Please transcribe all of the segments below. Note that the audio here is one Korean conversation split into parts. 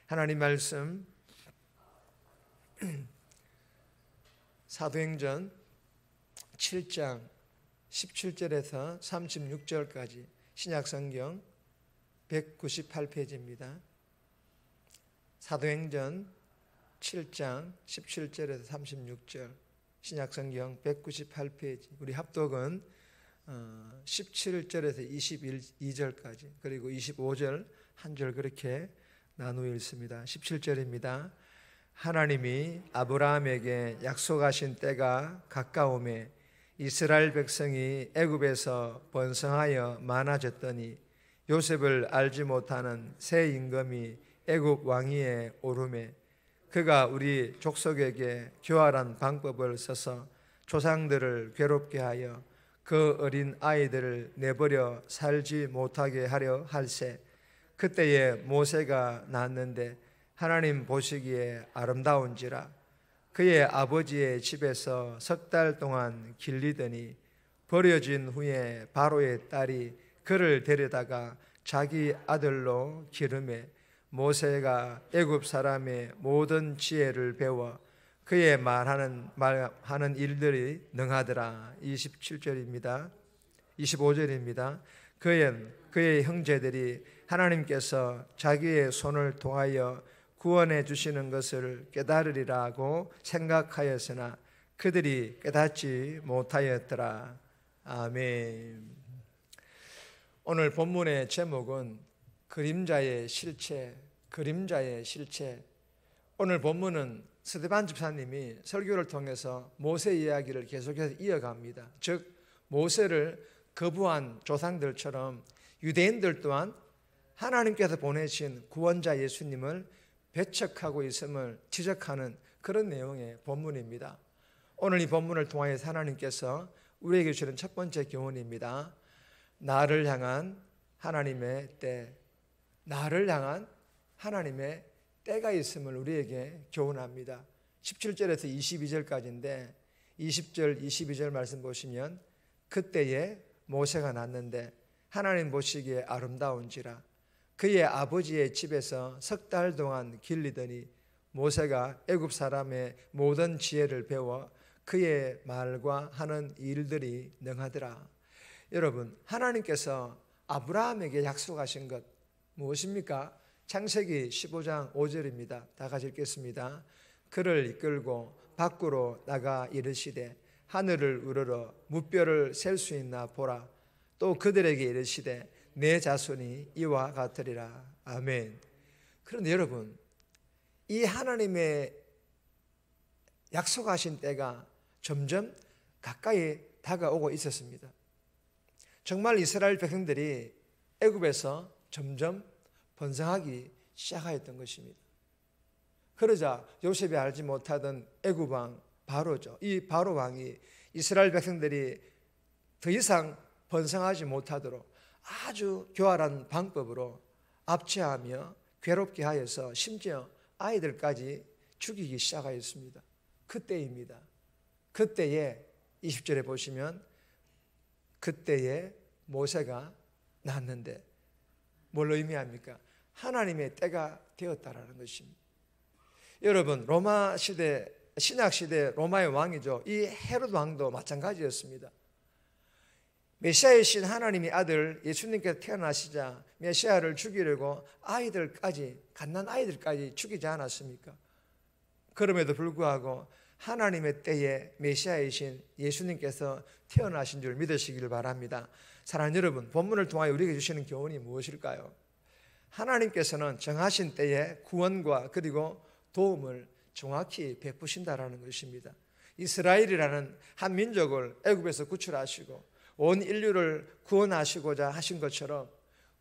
하나님 말씀 사도행전 7장 17절에서 36절까지 신약성경 198페이지입니다. 사도행전 7장 17절에서 36절 신약성경 198페이지. 우리 합독은 17절에서 22절까지 그리고 25절 한 절 그렇게 나누어 읽습니다. 17절입니다. 하나님이 아브라함에게 약속하신 때가 가까우매 이스라엘 백성이 애굽에서 번성하여 많아졌더니 요셉을 알지 못하는 새 임금이 애굽 왕위에 오르매 그가 우리 족속에게 교활한 방법을 써서 조상들을 괴롭게 하여 그 어린 아이들을 내버려 살지 못하게 하려 할세. 그때에 모세가 낳았는데 하나님 보시기에 아름다운지라. 그의 아버지의 집에서 석 달 동안 길리더니 버려진 후에 바로의 딸이 그를 데려다가 자기 아들로 기르매 모세가 애굽 사람의 모든 지혜를 배워 그의 말하는 일들이 능하더라. 27절입니다. 25절입니다. 그의 형제들이 하나님께서 자기의 손을 통하여 구원해 주시는 것을 깨달으리라고 생각하였으나 그들이 깨닫지 못하였더라. 아멘. 오늘 본문의 제목은 그림자의 실체, 그림자의 실체. 오늘 본문은 스데반 집사님이 설교를 통해서 모세 이야기를 계속해서 이어갑니다. 즉 모세를 거부한 조상들처럼 유대인들 또한 하나님께서 보내신 구원자 예수님을 배척하고 있음을 지적하는 그런 내용의 본문입니다. 오늘 이 본문을 통하여 하나님께서 우리에게 주시는 첫 번째 교훈입니다. 나를 향한 하나님의 때, 나를 향한 하나님의 때가 있음을 우리에게 교훈합니다. 17절에서 22절까지인데 20절, 22절 말씀 보시면 그때에 모세가 낳았는데 하나님 보시기에 아름다운지라. 그의 아버지의 집에서 석 달 동안 길리더니 모세가 애굽 사람의 모든 지혜를 배워 그의 말과 하는 일들이 능하더라. 여러분, 하나님께서 아브라함에게 약속하신 것 무엇입니까? 창세기 15장 5절입니다. 다 같이 읽겠습니다. 그를 이끌고 밖으로 나가 이르시되 하늘을 우러러 무뼈를 셀 수 있나 보라. 또 그들에게 이르시되 내 자손이 이와 같으리라. 아멘. 그런데 여러분, 이 하나님의 약속하신 때가 점점 가까이 다가오고 있었습니다. 정말 이스라엘 백성들이 애굽에서 점점 번성하기 시작하였던 것입니다. 그러자 요셉이 알지 못하던 애굽 왕 바로죠. 이 바로 왕이 이스라엘 백성들이 더 이상 번성하지 못하도록 아주 교활한 방법으로 압제하며 괴롭게 하여서 심지어 아이들까지 죽이기 시작하였습니다. 그때입니다. 그때에 20절에 보시면 그때에 모세가 낳았는데 뭘 의미합니까? 하나님의 때가 되었다라는 것입니다. 여러분, 로마 시대, 신약 시대 로마의 왕이죠. 이 헤롯 왕도 마찬가지였습니다. 메시아의 신 하나님의 아들 예수님께서 태어나시자 메시아를 죽이려고 아이들까지, 갓난 아이들까지 죽이지 않았습니까? 그럼에도 불구하고 하나님의 때에 메시아의 신 예수님께서 태어나신 줄 믿으시기를 바랍니다. 사랑하는 여러분, 본문을 통하여 우리에게 주시는 교훈이 무엇일까요? 하나님께서는 정하신 때에 구원과 그리고 도움을 정확히 베푸신다라는 것입니다. 이스라엘이라는 한 민족을 애굽에서 구출하시고 온 인류를 구원하시고자 하신 것처럼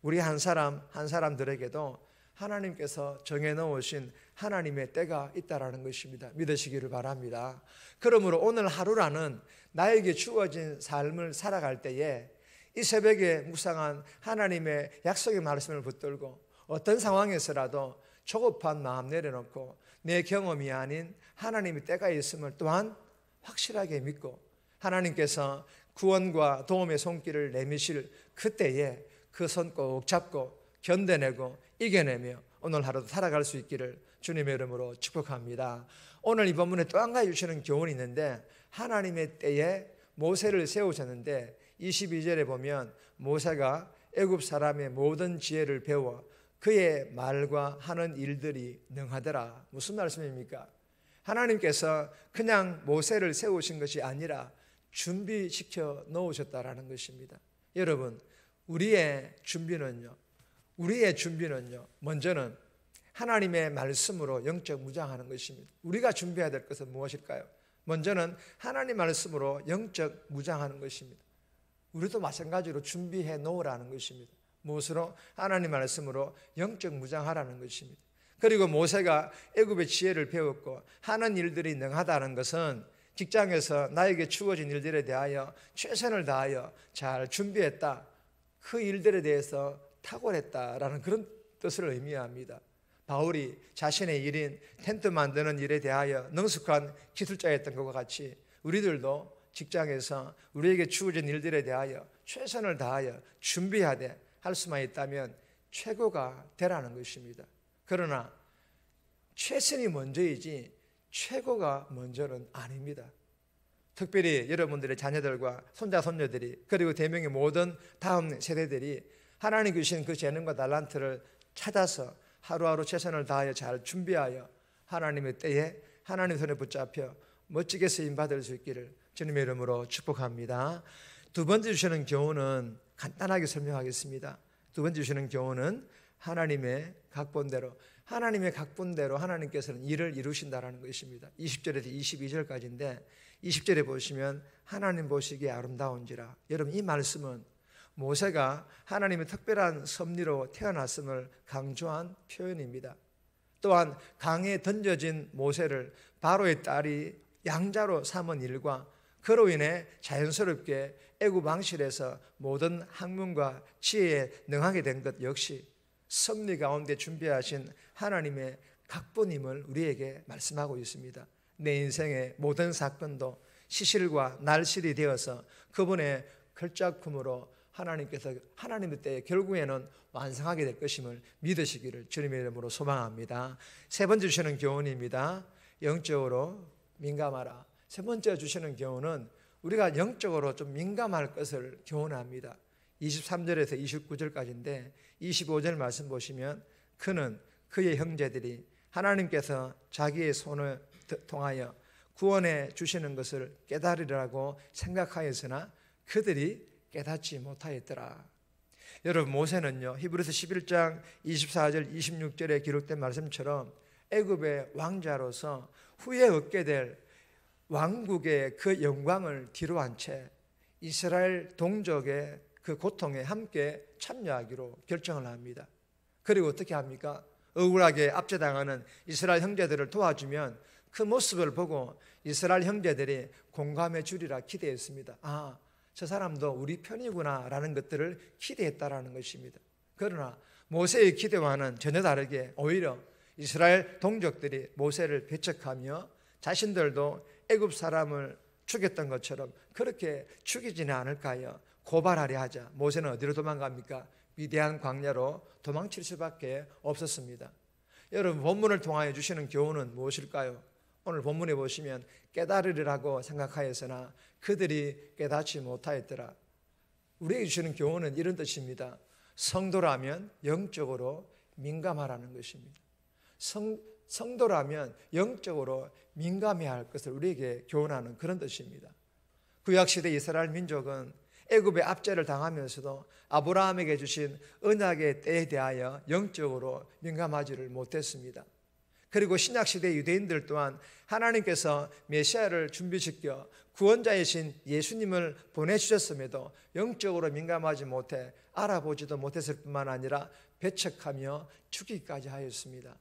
우리 한 사람 한 사람들에게도 하나님께서 정해놓으신 하나님의 때가 있다라는 것입니다. 믿으시기를 바랍니다. 그러므로 오늘 하루라는 나에게 주어진 삶을 살아갈 때에 이 새벽에 묵상한 하나님의 약속의 말씀을 붙들고 어떤 상황에서라도 조급한 마음 내려놓고 내 경험이 아닌 하나님의 때가 있음을 또한 확실하게 믿고 하나님께서 구원과 도움의 손길을 내미실 그때에 그 손 꼭 잡고 견뎌내고 이겨내며 오늘 하루도 살아갈 수 있기를 주님의 이름으로 축복합니다. 오늘 이 본문에 또 한 가지 주시는 교훈이 있는데, 하나님의 때에 모세를 세우셨는데 22절에 보면 모세가 애굽 사람의 모든 지혜를 배워 그의 말과 하는 일들이 능하더라. 무슨 말씀입니까? 하나님께서 그냥 모세를 세우신 것이 아니라 준비시켜 놓으셨다라는 것입니다. 여러분, 우리의 준비는요, 먼저는 하나님의 말씀으로 영적 무장하는 것입니다. 우리가 준비해야 될 것은 무엇일까요? 먼저는 하나님 말씀으로 영적 무장하는 것입니다. 우리도 마찬가지로 준비해 놓으라는 것입니다. 무엇으로? 하나님 말씀으로 영적 무장하라는 것입니다. 그리고 모세가 애굽의 지혜를 배웠고 하는 일들이 능하다는 것은 직장에서 나에게 주어진 일들에 대하여 최선을 다하여 잘 준비했다, 그 일들에 대해서 탁월했다라는 그런 뜻을 의미합니다. 바울이 자신의 일인 텐트 만드는 일에 대하여 능숙한 기술자였던 것과 같이 우리들도 직장에서 우리에게 주어진 일들에 대하여 최선을 다하여 준비하되 할 수만 있다면 최고가 되라는 것입니다. 그러나 최선이 먼저이지 최고가 먼저는 아닙니다. 특별히 여러분들의 자녀들과 손자 손녀들이, 그리고 대명의 모든 다음 세대들이 하나님 주신 그 재능과 달란트를 찾아서 하루하루 최선을 다하여 잘 준비하여 하나님의 때에 하나님 손에 붙잡혀 멋지게 쓰임받을 수 있기를 주님의 이름으로 축복합니다. 두 번째 주시는 교훈은 간단하게 설명하겠습니다. 두 번째 주시는 교훈은 하나님의 각본대로 하나님께서는 일을 이루신다라는 것입니다. 20절에서 22절까지인데 20절에 보시면 하나님 보시기에 아름다운지라. 여러분, 이 말씀은 모세가 하나님의 특별한 섭리로 태어났음을 강조한 표현입니다. 또한 강에 던져진 모세를 바로의 딸이 양자로 삼은 일과 그로 인해 자연스럽게 애굽 왕실에서 모든 학문과 지혜에 능하게 된 것 역시 섭리 가운데 준비하신 하나님의 각본임을 우리에게 말씀하고 있습니다. 내 인생의 모든 사건도 시실과 날실이 되어서 그분의 걸작품으로 하나님의 때에 결국에는 완성하게 될 것임을 믿으시기를 주님의 이름으로 소망합니다. 세 번째 주시는 교훈입니다. 영적으로 민감하라. 세 번째 주시는 교훈은 우리가 영적으로 좀 민감할 것을 교훈합니다. 23절에서 29절까지인데 25절 말씀 보시면 그는 그의 형제들이 하나님께서 자기의 손을 통하여 구원해 주시는 것을 깨달으리라고 생각하였으나 그들이 깨닫지 못하였더라. 여러분, 모세는요, 히브리서 11장 24절 26절에 기록된 말씀처럼 애굽의 왕자로서 후에 얻게 될 왕국의 그 영광을 뒤로한 채 이스라엘 동족의 그 고통에 함께 참여하기로 결정을 합니다. 그리고 어떻게 합니까? 억울하게 압제당하는 이스라엘 형제들을 도와주면 그 모습을 보고 이스라엘 형제들이 공감해 주리라 기대했습니다. 아, 저 사람도 우리 편이구나 라는 것들을 기대했다라는 것입니다. 그러나 모세의 기대와는 전혀 다르게 오히려 이스라엘 동족들이 모세를 배척하며 자신들도 애굽 사람을 죽였던 것처럼 그렇게 죽이지는 않을까 하여 고발하려 하자 모세는 어디로 도망갑니까? 위대한 광야로 도망칠 수밖에 없었습니다. 여러분, 본문을 통하여 주시는 교훈은 무엇일까요? 오늘 본문에 보시면 깨달으리라고 생각하였으나 그들이 깨닫지 못하였더라. 우리에게 주시는 교훈은 이런 뜻입니다. 성도라면 영적으로 민감하라는 것입니다. 성도라면 영적으로 민감해야 할 것을 우리에게 교훈하는 그런 뜻입니다. 구약시대 이스라엘 민족은 애굽의 압제를 당하면서도 아브라함에게 주신 언약의 때에 대하여 영적으로 민감하지를 못했습니다. 그리고 신약시대 유대인들 또한 하나님께서 메시아를 준비시켜 구원자이신 예수님을 보내주셨음에도 영적으로 민감하지 못해 알아보지도 못했을 뿐만 아니라 배척하며 죽이기까지 하였습니다.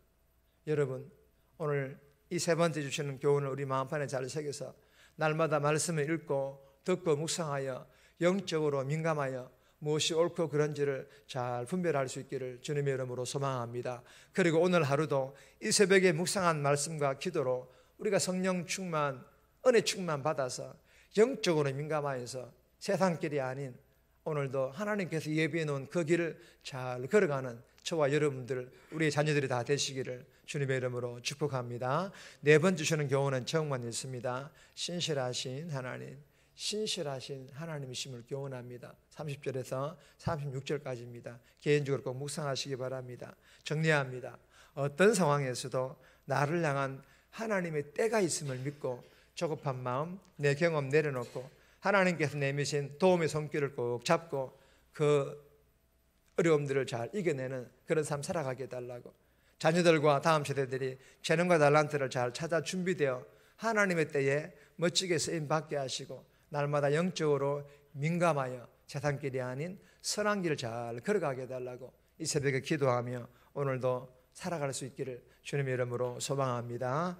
여러분, 오늘 이 세 번째 주시는 교훈을 우리 마음판에 잘 새겨서 날마다 말씀을 읽고 듣고 묵상하여 영적으로 민감하여 무엇이 옳고 그런지를 잘 분별할 수 있기를 주님의 이름으로 소망합니다. 그리고 오늘 하루도 이 새벽에 묵상한 말씀과 기도로 우리가 성령 충만, 은혜 충만 받아서 영적으로 민감하여서 세상길이 아닌 오늘도 하나님께서 예비해 놓은 그 길을 잘 걸어가는 저와 여러분들, 우리의 자녀들이 다 되시기를 주님의 이름으로 축복합니다. 네 번 주시는 교훈은 정만 있습니다. 신실하신 하나님, 신실하신 하나님이심을 교훈합니다. 30절에서 36절까지입니다. 개인적으로 꼭 묵상하시기 바랍니다. 정리합니다. 어떤 상황에서도 나를 향한 하나님의 때가 있음을 믿고 조급한 마음, 내 경험 내려놓고 하나님께서 내미신 도움의 손길을 꼭 잡고 그 어려움들을 잘 이겨내는 그런 삶 살아가게 해달라고, 자녀들과 다음 세대들이 재능과 달란트를 잘 찾아 준비되어 하나님의 때에 멋지게 쓰임받게 하시고 날마다 영적으로 민감하여 세상길이 아닌 선한 길을 잘 걸어가게 해달라고 이 새벽에 기도하며 오늘도 살아갈 수 있기를 주님의 이름으로 소망합니다.